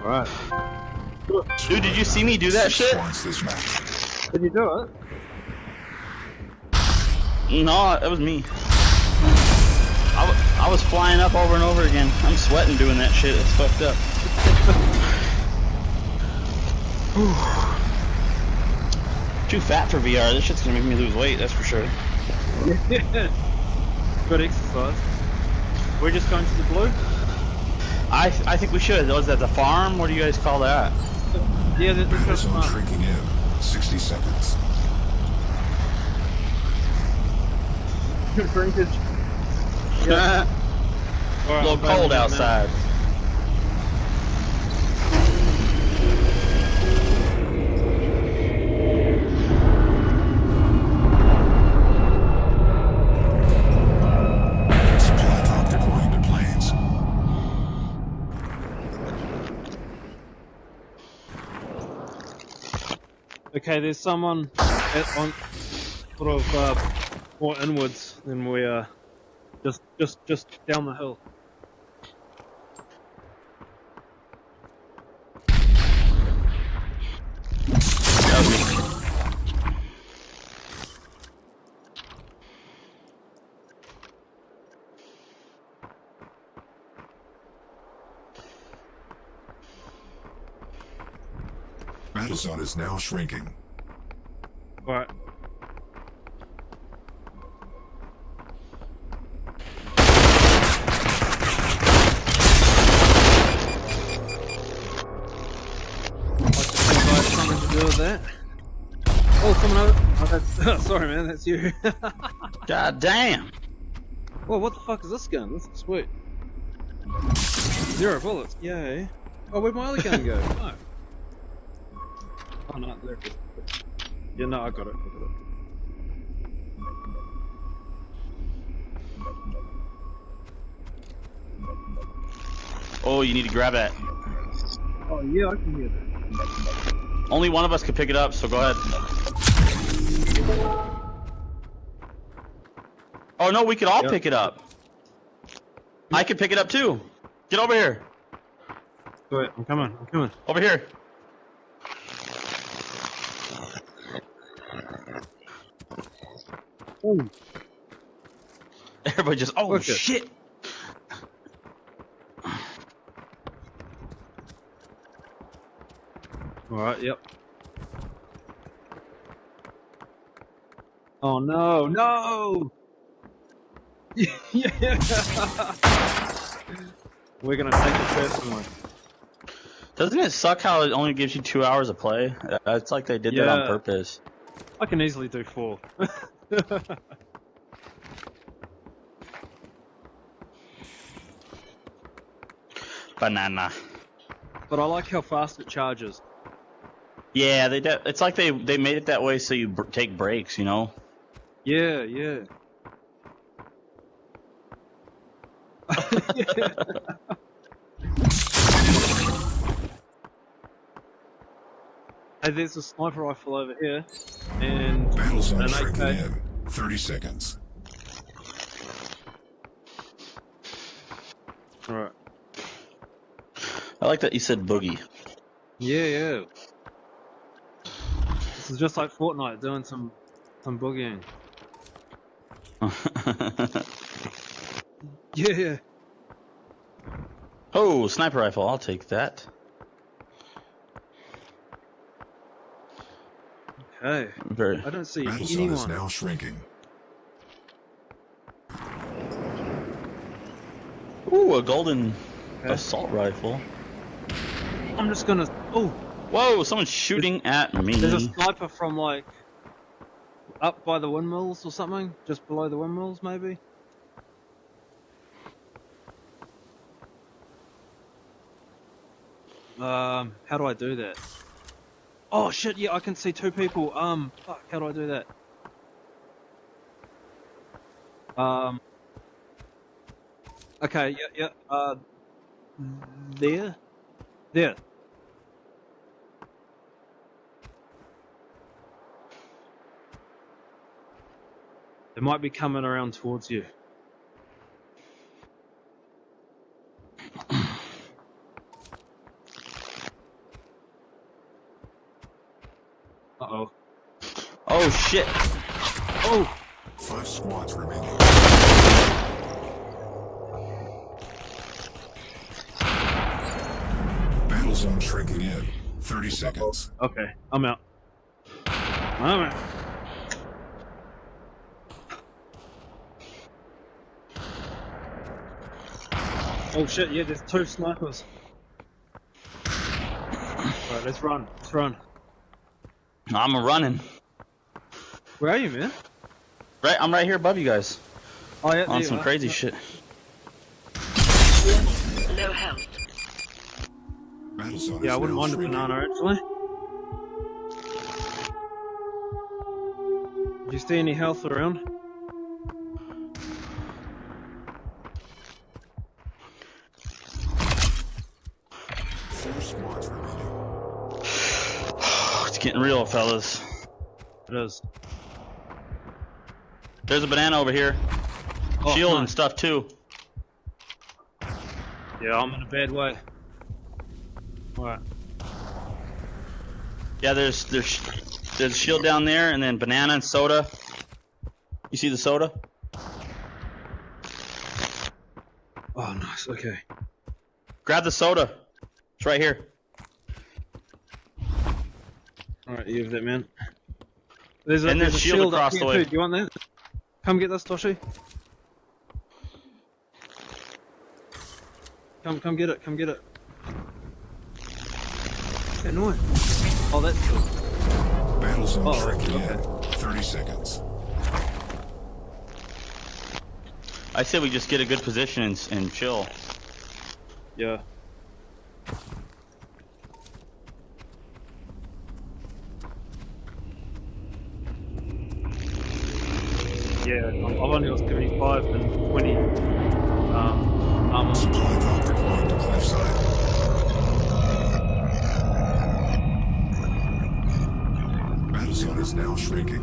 Alright. Dude, did you see me do that shit? Did you do it? No, it was me. I was flying up over and over again. I'm sweating doing that shit. It's fucked up. Too fat for VR. This shit's gonna make me lose weight, that's for sure. Good exercise. We're just going to the blue? I think we should. Was that the farm? What do you guys call that? Yeah, this is Zone shrinking in 60 seconds. Shrinkage. Yeah. A little cold outside. Supply drop deploying to planes. Okay, there's someone on sort of more inwards than we are. Just down the hill. That was me. Battle zone is now shrinking. Alright. Something to do with that. Oh, someone over. Oh, that's. Sorry, man, that's you. God damn. Whoa, what the fuck is this gun? This is sweet. 0 bullets. Yay. Oh, where'd my other gun go? No. Oh no, there it is. Yeah, no, I got it. Oh, you need to grab that. Oh yeah, I can hear that. Only one of us can pick it up, so go ahead. Oh no, we could all pick it up. I can pick it up too. Get over here. Go ahead, I'm coming. Over here. Ooh. Everybody just, oh Okay. shit. Alright, yep. Oh no, no! Yeah! We're gonna take the first one. Doesn't it suck how it only gives you 2 hours of play? It's like they did that on Yeah. purpose. I can easily do 4. Banana. But I like how fast it charges. Yeah, it's like they made it that way so you take breaks, you know? Yeah, yeah. Hey, there's a sniper rifle over here, and Battle zone an shrinking AK. in 30 seconds. Alright. I like that you said boogie. Yeah, yeah. This is just like Fortnite doing some boogieing. Yeah. Oh, sniper rifle, I'll take that. Okay. Very. I don't see Battle zone is anyone. now shrinking. Ooh, a golden assault rifle. I'm just gonna. Oh, Whoa, someone's shooting at me. there's a sniper from like up by the windmills or something, just below the windmills, maybe. How do I do that? Oh shit! Yeah, I can see 2 people. Fuck. How do I do that? Okay. Yeah. There. There. They might be coming around towards you. Uh-oh. Oh shit! Oh! 5 squads remaining. Battle zone shrinking in. 30 seconds. Okay, I'm out. I'm out. Oh shit, yeah, there's 2 snipers. Alright, let's run. Let's run. I'm running. Where are you, man? Right, I'm right here above you guys. Oh yeah, On some crazy shit. Low health. Battle zone Yeah, I is wouldn't now mind a shrinking. banana actually. Do you see any health around? Four squads remaining. It's getting real, fellas. It is. There's a banana over here. Oh, Shield and nice. stuff too. Yeah, I'm in a bad way. Alright. Yeah, there's a shield down there, and then banana and soda. You see the soda? Oh, nice. Okay. Grab the soda. It's right here. Alright, you have that, man. There's And there's there's a shield shield up across here the way. too. Do you want that? Come get this, Toshi. Come get it. Come get it. What's that noise? Oh, that's cool. Battle zone Oh, shrinking okay. in. 30 seconds. I say we just get a good position and chill. Yeah. Yeah, I've only got 75 and 20 armor. Supply drop deploying to cliffside. Battle zone is now shrinking.